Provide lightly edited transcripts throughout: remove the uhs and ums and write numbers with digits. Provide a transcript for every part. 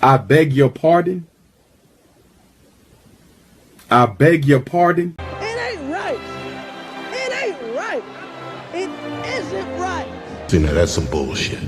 I beg your pardon. I beg your pardon. It ain't right. It ain't right. It isn't right. See, now that's some bullshit.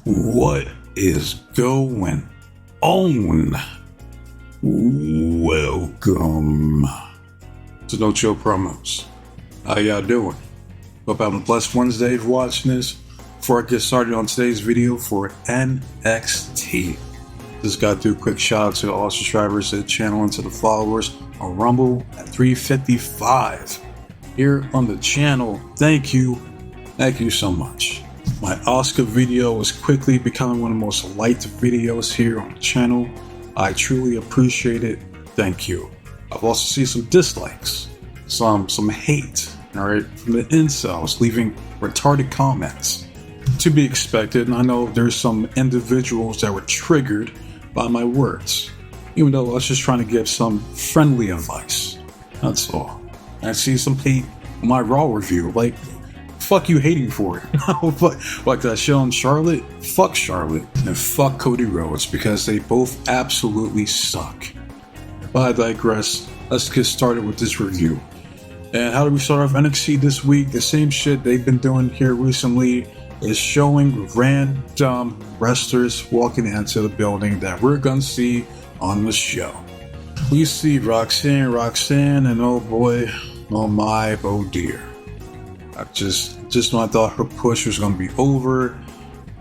What is going on? Welcome to No Chill Promos. How y'all doing? Hope having a blessed Wednesday for watching this. Before I get started on today's video for NXT, just got to do a quick shout out to all subscribers to the channel and to the followers on Rumble at 355 here on the channel. Thank you so much. My Oscar video is quickly becoming one of the most liked videos here on the channel. I truly appreciate it. Thank you. I've also seen some dislikes, some hate, alright, from the incels leaving retarded comments. To be expected, and I know there's some individuals that were triggered by my words, even though I was just trying to give some friendly advice. That's all. I see some hate on my Raw review, like, fuck you hating for it. Like that show on Charlotte? Fuck Charlotte and fuck Cody Rhodes because they both absolutely suck. But I digress. Let's get started with this review. And how do we start off NXT this week? The same shit they've been doing here recently is showing random wrestlers walking into the building that we're gonna see on the show. We see Roxanne, and oh boy, oh my, oh dear. I just when I thought her push was going to be over,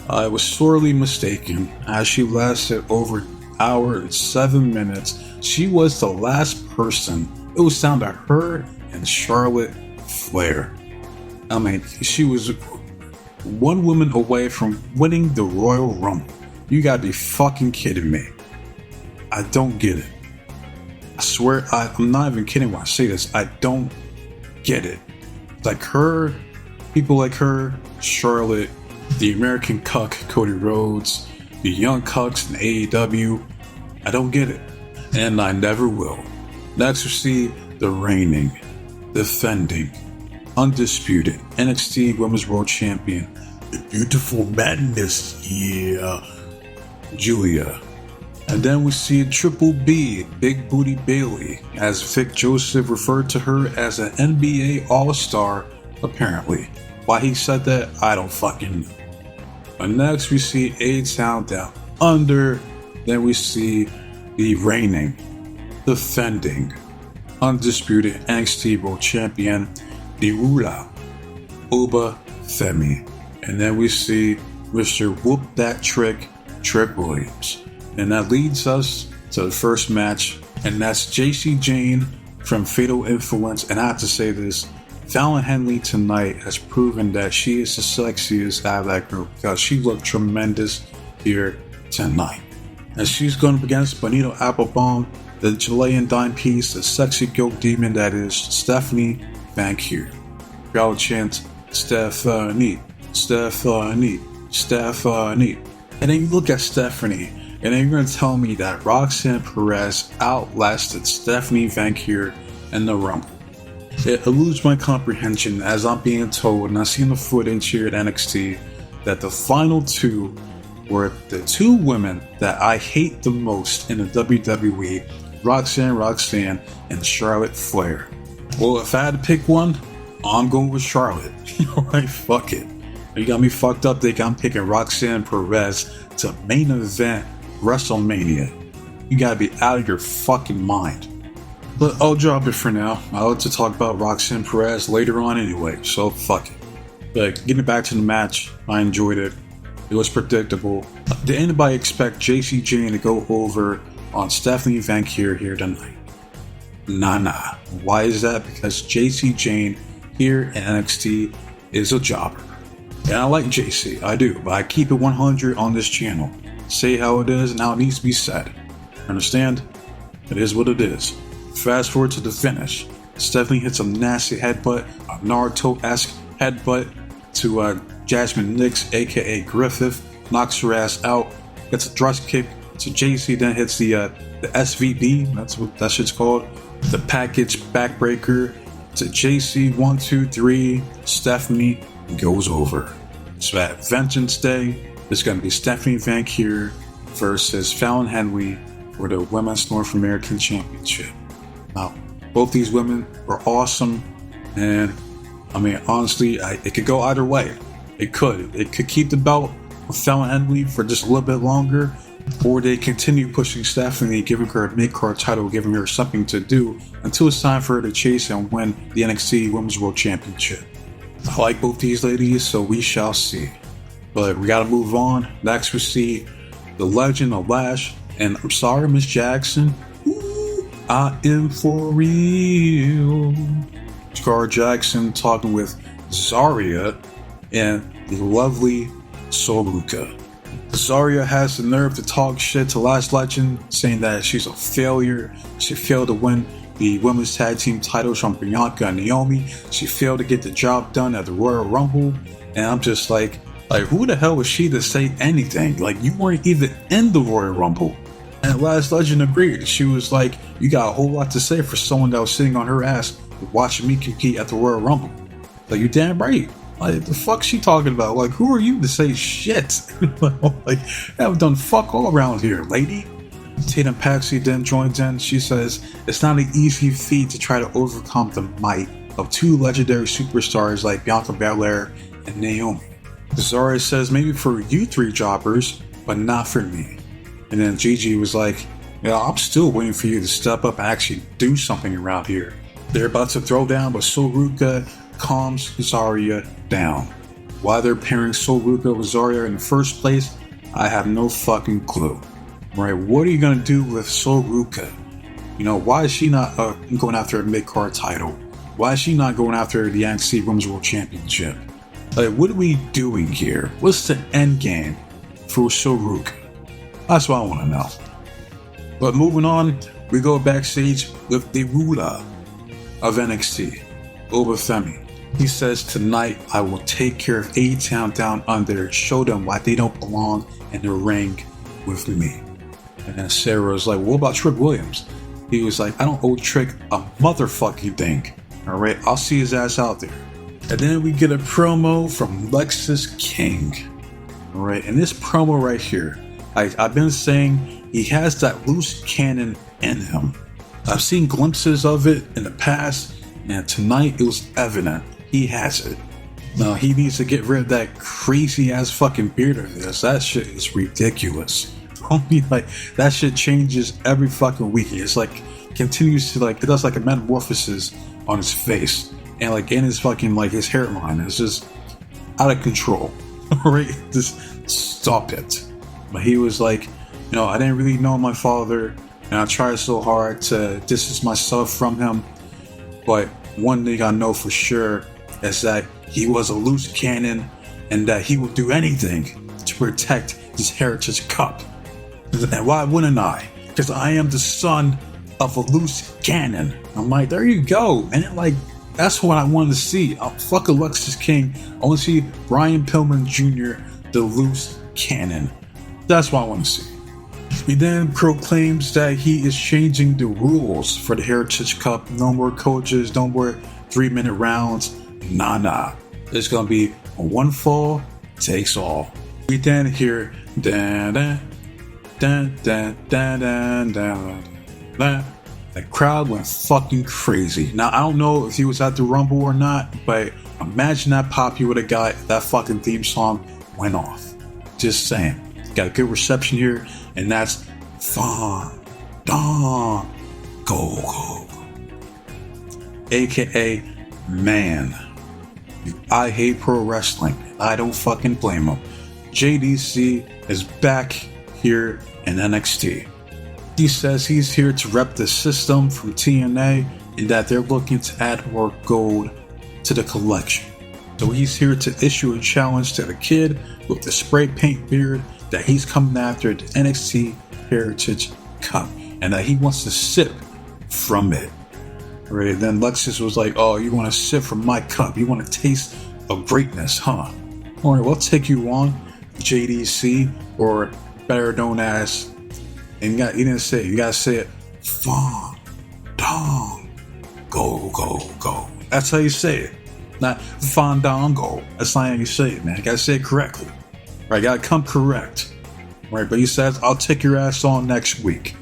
I was sorely mistaken as she lasted over an hour and 7 minutes. She was the last person. It was down to her and Charlotte Flair. I mean, she was one woman away from winning the Royal Rumble. You gotta be fucking kidding me. I don't get it. I swear, I'm not even kidding when I say this. I don't get it. Like her, people like her, Charlotte, the American cuck Cody Rhodes, the young cucks in AEW, I don't get it, and I never will. Next we see the reigning, defending, undisputed NXT Women's World Champion, the beautiful madness, yeah, Julia. And then we see Triple B, Big Booty Bailey, as Vic Joseph referred to her as an NBA All-Star, apparently. Why he said that, I don't fucking know. And next we see A-Town Down Under. Then we see the reigning, defending, undisputed NXT World Champion, the Rula, Oba Femi. And then we see Mr. Whoop That Trick, Trick Williams. And that leads us to the first match, and that's JC Jane from Fatal Influence. And I have to say this, Fallon Henley tonight has proven that she is the sexiest out of that group because she looked tremendous here tonight. And she's going up against Bonito Applebum, the Chilean dime piece, the sexy goat demon that is Stephanie Vanquier. Y'all chant, Stephanie, Stephanie, Stephanie. And then you look at Stephanie, and then you're going to tell me that Roxanne Perez outlasted Stephanie Vanquier in the Rumble. It eludes my comprehension as I'm being told, and I've seen the footage here at NXT, that the final two were the two women that I hate the most in the WWE, Roxanne, and Charlotte Flair. Well, if I had to pick one, I'm going with Charlotte. Alright, fuck it. You got me fucked up, I'm picking Roxanne Perez to main event WrestleMania. You gotta be out of your fucking mind. But I'll drop it for now. I'll like to talk about Roxanne Perez later on anyway, so fuck it. But getting back to the match, I enjoyed it. It was predictable. Did anybody expect JC Jane to go over on Stephanie Vanquier here tonight? Nah. Why is that? Because JC Jane here in NXT is a jobber. And I like JC, I do, but I keep it 100 on this channel. Say how it is and how it needs to be said. Understand? It is what it is. Fast forward to the finish. Stephanie hits a nasty headbutt, a Naruto-esque headbutt to Jasmine Nix, aka Griffith, knocks her ass out, gets a thrust kick to JC, then hits the SVD, that's what that shit's called, the package backbreaker to JC, 1, 2, 3, Stephanie goes over. So at Vengeance Day, there's going to be Stephanie Vankier versus Fallon Henley for the Women's North American Championship. Now, both these women are awesome, and I mean, honestly, it could go either way. It could keep the belt with Fallon Henley for just a little bit longer, or they continue pushing Stephanie, giving her a mid-card title, giving her something to do until it's time for her to chase and win the NXT Women's World Championship. I like both these ladies, so we shall see. But we gotta move on. Next we see the Legend of Lash, and I'm sorry, Miss Jackson, ooh, I am for real. Scar Jackson talking with Zarya and the lovely Soruka. Zarya has the nerve to talk shit to Lash Legend, saying that she's a failure. She failed to win the women's tag team titles from Bianca and Naomi. She failed to get the job done at the Royal Rumble. And I'm just like who the hell was she to say anything? Like, you weren't even in the Royal Rumble. And Lash Legend agreed. She was like, you got a whole lot to say for someone that was sitting on her ass watching me compete at the Royal Rumble. Like, you damn right. Like, the fuck she talking about? Like, who are you to say shit? Like, I've done fuck all around here, lady. Tatum Paxi then joins in. She says, it's not an easy feat to try to overcome the might of two legendary superstars like Bianca Belair and Naomi. Zarya says, maybe for you three jobbers, but not for me. And then Gigi was like, yeah, I'm still waiting for you to step up and actually do something around here. They're about to throw down, but Soruka calms Zarya down. Why they're pairing Soruka with Zarya in the first place, I have no fucking clue. Right? What are you gonna do with Soruka? You know, why is she not going after a mid-card title? Why is she not going after the NXT Women's World Championship? Like, what are we doing here? What's the end game for Soruka? That's what I want to know. But moving on, we go backstage with the ruler of NXT, Obafemi. He says, tonight I will take care of A-Town Down Under, show them why they don't belong in the ring with me. And then Sarah was like, what about Trick Williams? He was like, I don't owe Trick a motherfucking thing. Alright, I'll see his ass out there. And then we get a promo from Lexis King. Alright, and this promo right here, I've been saying he has that loose cannon in him. I've seen glimpses of it in the past, and tonight it was evident he has it. Now he needs to get rid of that crazy ass fucking beard of his. That shit is ridiculous. I mean, like, that shit changes every fucking week. It's like continues to it does like a metamorphosis on his face. And like in his fucking his hairline is just out of control. Right? Just stop it. But he was like, I didn't really know my father, and I tried so hard to distance myself from him. But one thing I know for sure is that he was a loose cannon, and that he would do anything to protect his Heritage Cup. And why wouldn't I? Because I am the son of a loose cannon. I'm like, there you go. And that's what I wanted to see. Fuck Alexis King. I want to see Brian Pillman Jr., the loose cannon. That's what I want to see. He then proclaims that he is changing the rules for the Heritage Cup. No more coaches, no more 3-minute rounds. Nah. It's going to be a one fall takes all. We then hear da da da da da da da da. The crowd went fucking crazy. Now, I don't know if he was at the Rumble or not, but imagine that pop you would have got if that fucking theme song went off. Just saying. Got a good reception here, and that's Fun Don Go. AKA Man. I hate pro wrestling. I don't fucking blame him. JDC is back here in NXT. He says he's here to rep the system from TNA and that they're looking to add more gold to the collection. So he's here to issue a challenge to the kid with the spray paint beard that he's coming after the NXT Heritage Cup and that he wants to sip from it. Right? Then Lexus was like, oh, you want to sip from my cup? You want to taste of greatness, huh? Alright, we'll take you on, JDC, or better known as, and you didn't say it, you gotta say it, Fong Dong, go, go, go. That's how you say it. Not Fandango. That's not how you say it, man. You gotta say it correctly. Right, gotta come correct. Right, but he says, I'll take your ass on next week.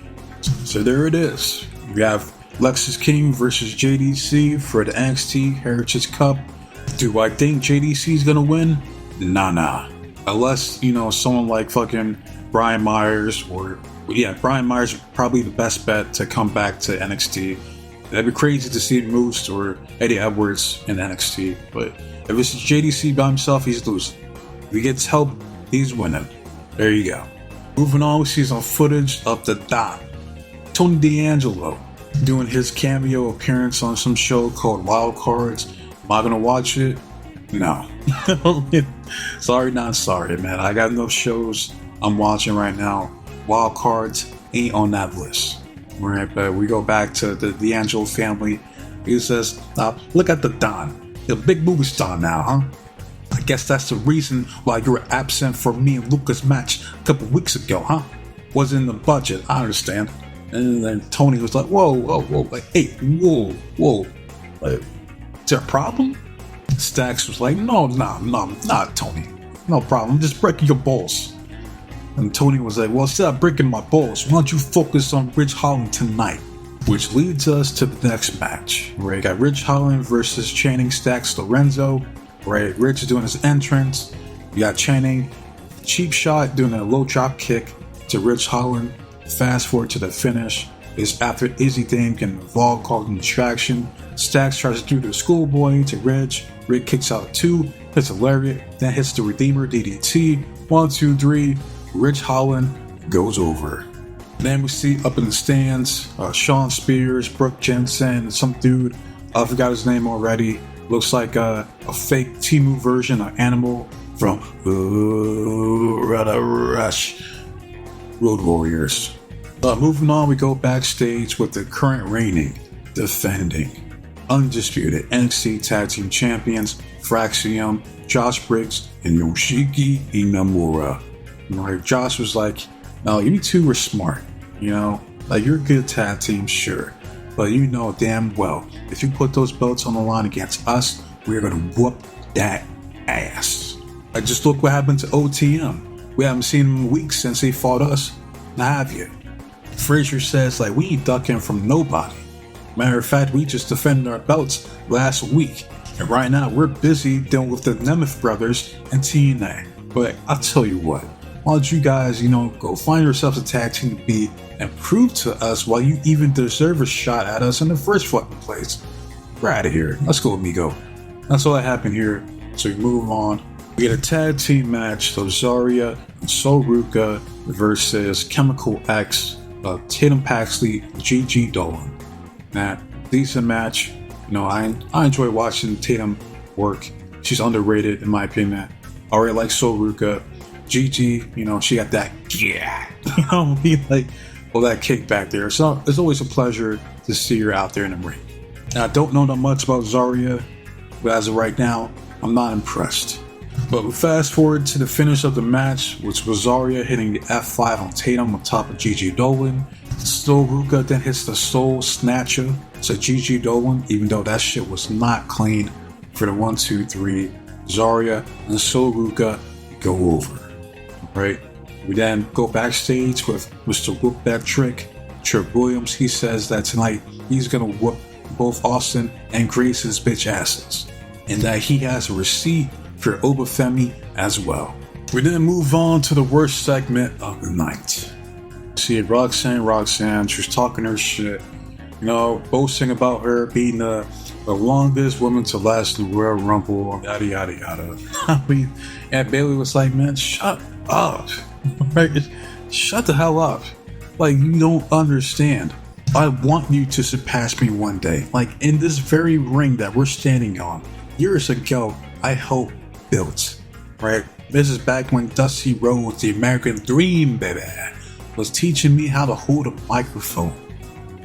So there it is. We have Lexus King versus JDC for the NXT Heritage Cup. Do I think JDC's gonna win? Nah. Unless, someone like fucking Brian Myers Brian Myers is probably the best bet to come back to NXT. That'd be crazy to see Moose or Eddie Edwards in NXT. But if it's JDC by himself, he's losing. If he gets help, he's winning. There you go. Moving on, we see some footage of the Dot. Tony D'Angelo doing his cameo appearance on some show called Wild Cards. Am I gonna watch it? No. Sorry, not sorry, man. I got enough shows I'm watching right now. Wild Cards ain't on that list. Right, but we go back to the D'Angelo family. He says, look at the Don. You're a big movie star now, huh? I guess that's the reason why you were absent for me and Luca's match a couple weeks ago, huh? Wasn't in the budget, I understand. And then Tony was like, whoa, like, hey, whoa. Like, is there a problem? Stacks was like, no, Tony. No problem, I'm just breaking your balls. And Tony was like, well, instead of breaking my balls, why don't you focus on Ridge Holland tonight? Which leads us to the next match, where you got Ridge Holland versus Channing Stacks Lorenzo. Right, Ridge is doing his entrance. You got Channing, cheap shot, doing a low drop kick to Ridge Holland. Fast forward to the finish. It's after Izzy Dame getting involved, causing distraction. Stacks tries to do the schoolboy to Ridge. Ridge kicks out 2, hits a lariat, then hits the Redeemer DDT. 1, 2, 3. Ridge Holland goes over. Then we see up in the stands, Sean Spears, Brooke Jensen, and some dude, I forgot his name already. Looks like a fake Temu version of Animal from Rush Road Warriors. Moving on, we go backstage with the current reigning, defending, undisputed NXT Tag Team Champions, Fraxium, Josh Briggs, and Yoshiki Inamura. Right, Josh was like, no, you two were smart, like you're a good tag team, sure. But you know damn well, if you put those belts on the line against us, we're gonna whoop that ass. Like, just look what happened to OTM. We haven't seen them in weeks since they fought us. Now have you? Frazier says, like, we ain't ducking from nobody. Matter of fact, we just defended our belts last week. And right now, we're busy dealing with the Nemeth brothers and TNA. But I'll tell you what, why don't you guys, go find yourselves a tag team to beat and prove to us why you even deserve a shot at us in the first fucking place. We're out of here. Let's go, amigo. That's all that happened here. So we move on. We get a tag team match. So Zarya and Sol Ruka versus Chemical X, Tatum Paxley, GG Dolan. Now, decent match. I enjoy watching Tatum work. She's underrated in my opinion. I already like Sol Ruka. GG, she got that, like, all that kick back there. So it's always a pleasure to see her out there in the ring. Now, I don't know that much about Zarya, but as of right now, I'm not impressed. But we fast forward to the finish of the match, which was Zarya hitting the F5 on Tatum on top of GG Dolan. Sol Ruka then hits the Soul Snatcher to GG Dolan, even though that shit was not clean for the 1, 2, 3. Zarya and Sol Ruka go over. Right? We then go backstage with Mr. Whoop That Trick, Trick Williams. He says that tonight he's gonna whoop both Austin and Grace's bitch asses, and that he has a receipt for Obafemi as well. We then move on to the worst segment of the night. See Roxanne, she's talking her shit, boasting about her being the longest woman to last the Royal Rumble, yada yada yada. And Bailey was like, man, shut up. Right? Shut the hell up. Like, you don't understand. I want you to surpass me one day. Like, in this very ring that we're standing on, years ago, I helped build. Right? This is back when Dusty Rhodes, the American Dream, baby, was teaching me how to hold a microphone.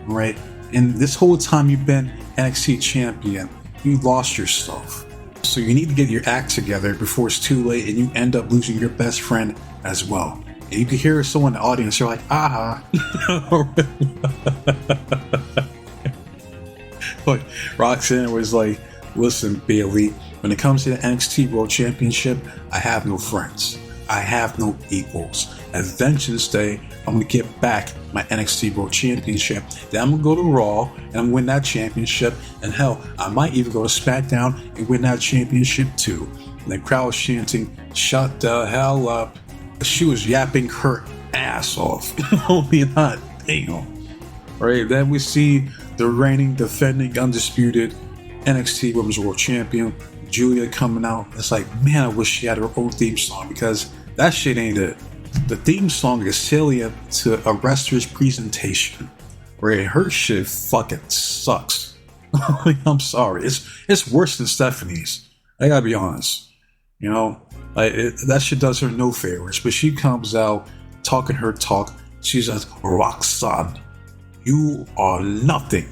Right? And this whole time you've been NXT champion, you lost yourself. So you need to get your act together before it's too late and you end up losing your best friend as well. And you can hear someone in the audience, you're like, aha. But Roxanne was like, listen, Bailey, when it comes to the NXT World Championship, I have no friends. I have no equals. At Vengeance Day, I'm going to get back my NXT World Championship. Then I'm going to go to Raw and I'm going to win that championship. And hell, I might even go to SmackDown and win that championship too. And the crowd was chanting, shut the hell up. She was yapping her ass off. Only not. Damn. Alright, then we see the reigning, defending, undisputed NXT Women's World Champion, Julia, coming out. It's like, man, I wish she had her own theme song because that shit ain't it. The theme song is salient to a wrestler's presentation. Right? Her shit fucking sucks. I'm sorry. It's worse than Stephanie's. I gotta be honest. You know, that shit does her no favors. But she comes out talking her talk. She says, Roxanne, you are nothing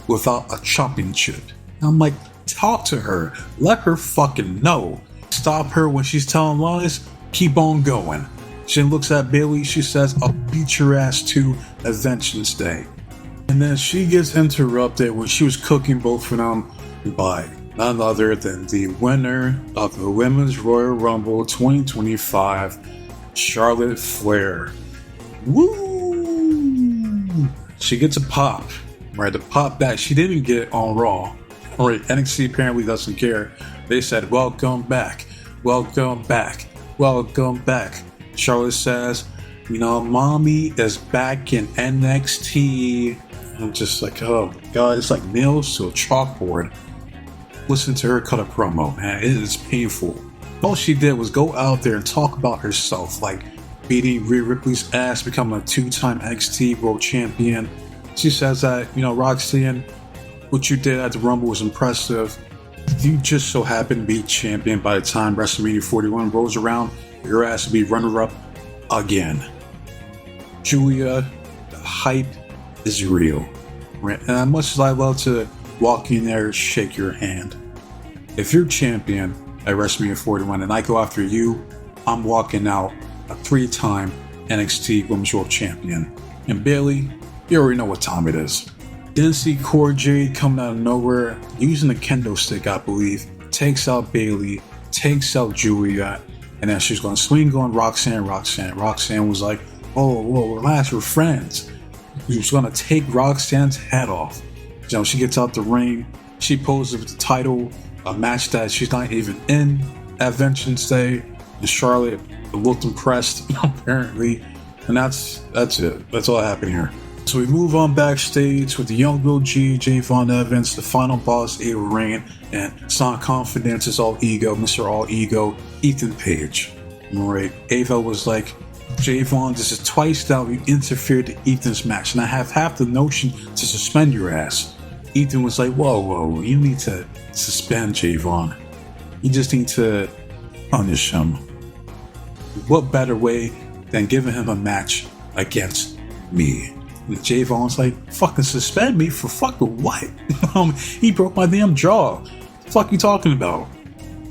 without a championship. I'm like, talk to her. Let her fucking know. Stop her when she's telling lies. Keep on going. She looks at Bailey. She says, I'll beat your ass too at Vengeance Day. And then she gets interrupted when she was cooking both of them by none other than the winner of the Women's Royal Rumble 2025, Charlotte Flair. Woo! She gets a pop. Right, the pop that she didn't get on Raw. Right, NXT apparently doesn't care. They said, welcome back. Welcome back. Welcome back. Charlotte says, you know, mommy is back in NXT. I'm just like, oh God, it's like nails to a chalkboard. Listen to her cut a promo, man. It is painful. All she did was go out there and talk about herself, like beating Rhea Ripley's ass, becoming a 2-time NXT World Champion. She says that, you know, Roxanne, what you did at the Rumble was impressive. You just so happened to be champion by the time WrestleMania 41 rolls around. Your ass will be runner-up again. Julia, the hype is real. Right? And as much as I love to walk in there, shake your hand. If you're champion at WrestleMania 41 and I go after you, I'm walking out a 3-time NXT Women's World Champion. And Bailey, you already know what time it is. Then see Cora Jade coming out of nowhere, using a kendo stick, I believe, takes out Bailey, takes out Julia, and then she's going to swing on Roxanne. Roxanne was like, oh, whoa, relax, we're friends. She was going to take Roxanne's head off. You know, she gets out the ring, she poses with the title, a match that she's not even in at Vengeance Day, and Charlotte looked impressed, apparently, and that's it. That's all that happened here. So we move on backstage with the Young Bill G, Javon Evans, the final boss, Ava Rain, and Son Confidence is all ego, Mr. All Ego, Ethan Page. Right? Ava was like, Javon, this is twice now you interfered in Ethan's match, and I have half the notion to suspend your ass. Ethan was like, whoa, you need to suspend Javon. You just need to punish him. What better way than giving him a match against me? And Javon's like, fucking suspend me for fucking what? He broke my damn jaw. The fuck you talking about?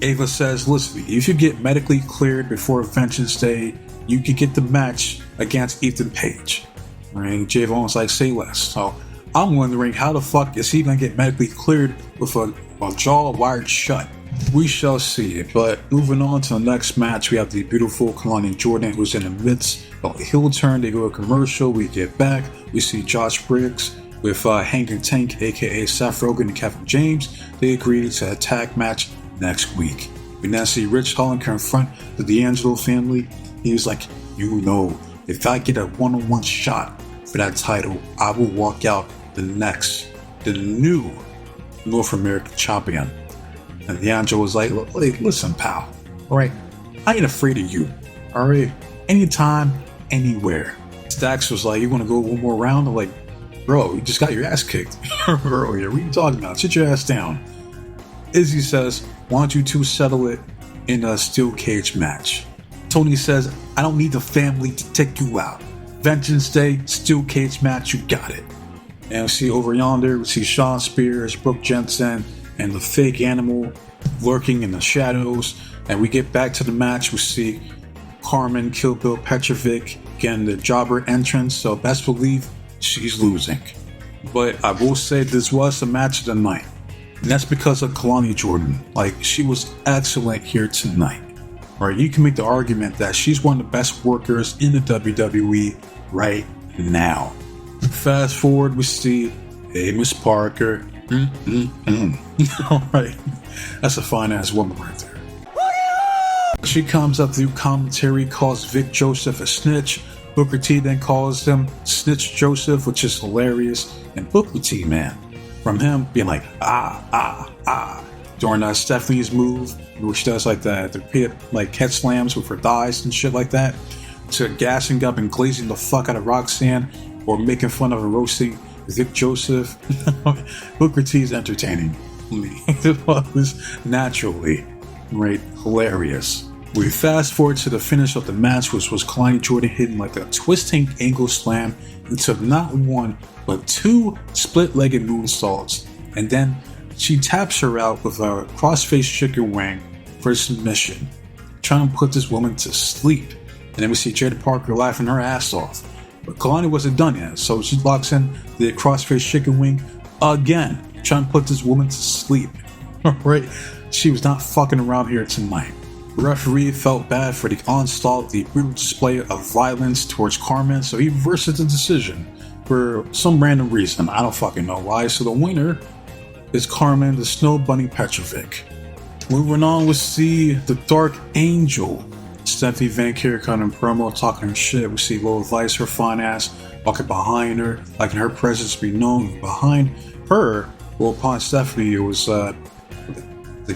Ava says, listen, if you get medically cleared before Vengeance Day, you can get the match against Ethan Page. Right? Javon's like, say less. So I'm wondering how the fuck is he gonna get medically cleared with a jaw wired shut? We shall see. But moving on to the next match, we have the beautiful Kalani Jordan, who's in the midst of a heel turn. They go to commercial. We get back. We see Josh Briggs with Hank and Tank, aka Seth Rogen and Kevin James. They agreed to a tag match next week. We now see Rich Holland confront the D'Angelo family. He was like, you know, if I get a one-on-one shot for that title, I will walk out the new North American champion. And D'Angelo was like, listen, pal, all right, I ain't afraid of you, all right, anytime, anywhere. Stax was like, you want to go one more round? I'm like, bro, you just got your ass kicked earlier. What are you talking about? Sit your ass down. Izzy says, why don't you two settle it in a steel cage match? Tony says, I don't need the family to take you out. Vengeance Day, steel cage match, you got it. And we see over yonder, we see Sean Spears, Brooke Jensen, and the fake animal lurking in the shadows. And we get back to the match. We see Carmen, Kill Bill Petrovic getting the jobber entrance, so best believe she's losing. But I will say this was the match of the night. And that's because of Kalani Jordan. Like, she was excellent here tonight. Right? You can make the argument that she's one of the best workers in the WWE right now. Fast forward, we see Miss Parker. Alright. That's a fine ass woman right there. She comes up through commentary, calls Vic Joseph a snitch. Booker T then calls him Snitch Joseph, which is hilarious. And Booker T, man, from him being like, during Stephanie's move, which does like the repeated like head slams with her thighs and shit like that, to gassing up and glazing the fuck out of Roxanne, or making fun of her roasting Vic Joseph. Booker T is entertaining me. It was naturally, right, hilarious. We fast forward to the finish of the match, which was Kalani Jordan hitting like a twisting ankle slam into not one, but two split-legged moonsaults. And then she taps her out with a cross-faced chicken wing for submission, trying to put this woman to sleep. And then we see Jada Parker laughing her ass off. But Kalani wasn't done yet, so she locks in the cross-faced chicken wing again, trying to put this woman to sleep. Right? She was not fucking around here tonight. The referee felt bad for the onslaught, the brutal display of violence towards Carmen, so he reversed the decision for some random reason. I don't fucking know why. So the winner is Carmen, the Snow Bunny Petrovic. Moving on, we see the Dark Angel. Stephanie Van Kier cutting promo, talking her shit. We see lowlights, her fine ass, walking behind her, like in her presence be known. Behind her, well, upon Stephanie, it was the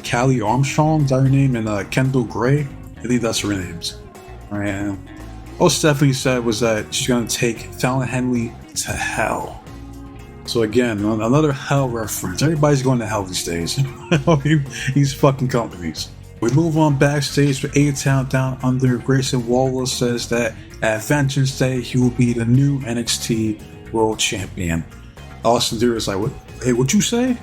Callie Armstrong, is that her name? And Kendall Gray. I think that's her names. Right. And all Stephanie said was that she's going to take Fallon Henley to hell. So again, another hell reference. Everybody's going to hell these days. These fucking companies. We move on backstage for A-Town Down Under. Grayson Waller says that at Vengeance Day, he will be the new NXT World Champion. Austin Theory is like, "What? Hey, what you say?"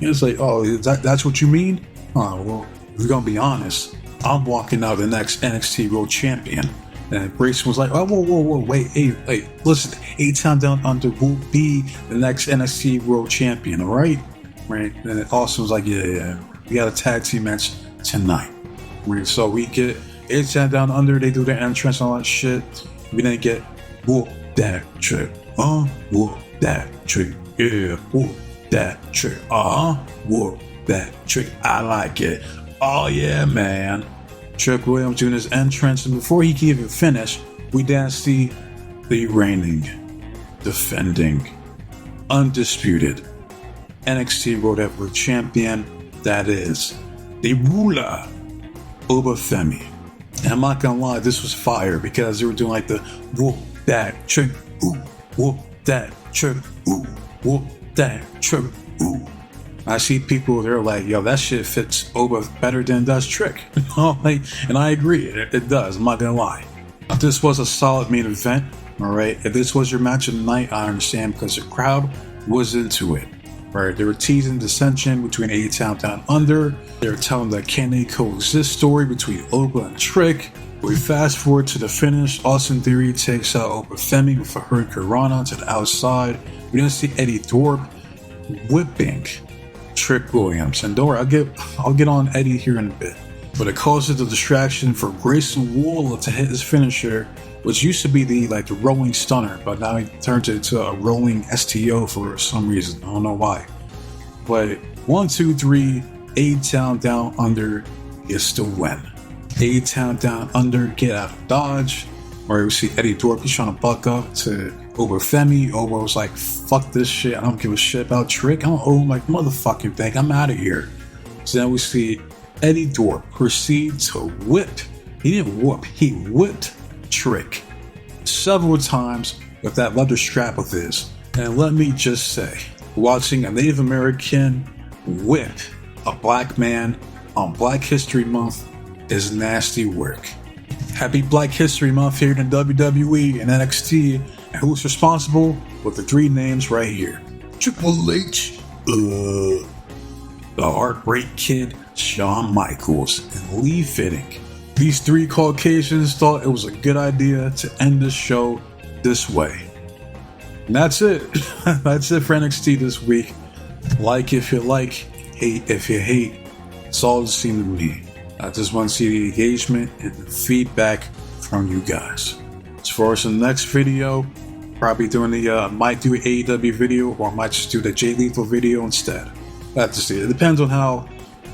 It's like, "Oh, that's what you mean?" Oh, well, if we're gonna be honest, I'm walking out the next NXT World Champion. And Grayson was like, "Oh, whoa, wait, hey, listen, A-Town Down Under will be the next NXT World Champion, all right?" Right? And Austin was like, "Yeah, we got a tag team match tonight." Right? So we get A-Town Down Under, they do their entrance and all that shit. We then get whoop that trick, whoop that trick, yeah, whoop that trick, whoop that trick, I like it. Oh yeah, man. Trick Williams doing his entrance, and before he can even finish, we then see the reigning, defending, undisputed NXT World Heavyweight Champion, that is the ruler, Obafemi. And I'm not gonna lie, this was fire because they were doing like the whoop that trick, ooh, whoop that trick, ooh, whoop that trick, ooh. I see people, they're like, "Yo, that shit fits Oba better than it does Trick." And I agree, it does, I'm not gonna lie. If this was a solid main event, alright, if this was your match of the night, I understand because the crowd was into it. Right, they were teasing dissension between A-Town Down Under. They were telling the can they coexist story between Oba and Trick. We fast forward to the finish. Austin Theory takes out Obafemi with a Hurricane Rana to the outside. We then see Eddie Thorpe whipping Trick Williams. And don't worry, I'll get on Eddie here in a bit. But it causes a distraction for Grayson Waller to hit his finisher, which used to be the rolling stunner, but now he turned it into a rolling STO for some reason. I don't know why. But 1, 2, 3, A-Town Down Under is the win. A-Town Down Under, get out of Dodge. Where we see Eddie Thorpe, he's trying to buck up to Obafemi. Oba was like, "Fuck this shit, I don't give a shit about Trick. I don't owe him like motherfucking thing, I'm out of here." So then we see Eddie Thorpe proceed to whip. He didn't whoop, he whipped Trick several times with that leather strap of his. And let me just say, watching a Native American whip a black man on Black History Month is nasty work. Happy Black History Month here in WWE and NXT, and who's responsible with the 3 names right here: Triple H, the Heartbreak Kid, Shawn Michaels, and Lee Fitting. These three Caucasians thought it was a good idea to end the show this way. And that's it. That's it for NXT this week. Like if you like, hate if you hate. It's all the same to me. I just want to see the engagement and the feedback from you guys. As far as the next video, probably doing might do an AEW video, or I might just do the Jay Lethal video instead. I have to see. It depends on how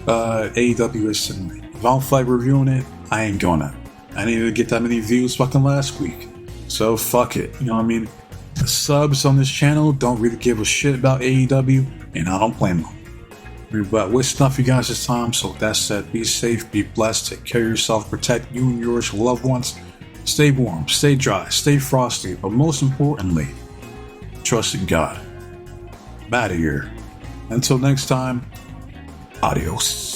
AEW is tonight. If I don't feel like reviewing it, I ain't gonna. I didn't even get that many views fucking last week. So fuck it. You know what I mean? The subs on this channel don't really give a shit about AEW, and I don't blame them. But wasting off you guys this time. So with that said, be safe, be blessed, take care of yourself, protect you and yours, your loved ones. Stay warm, stay dry, stay frosty, but most importantly, trust in God. I'm out of here. Until next time, adios.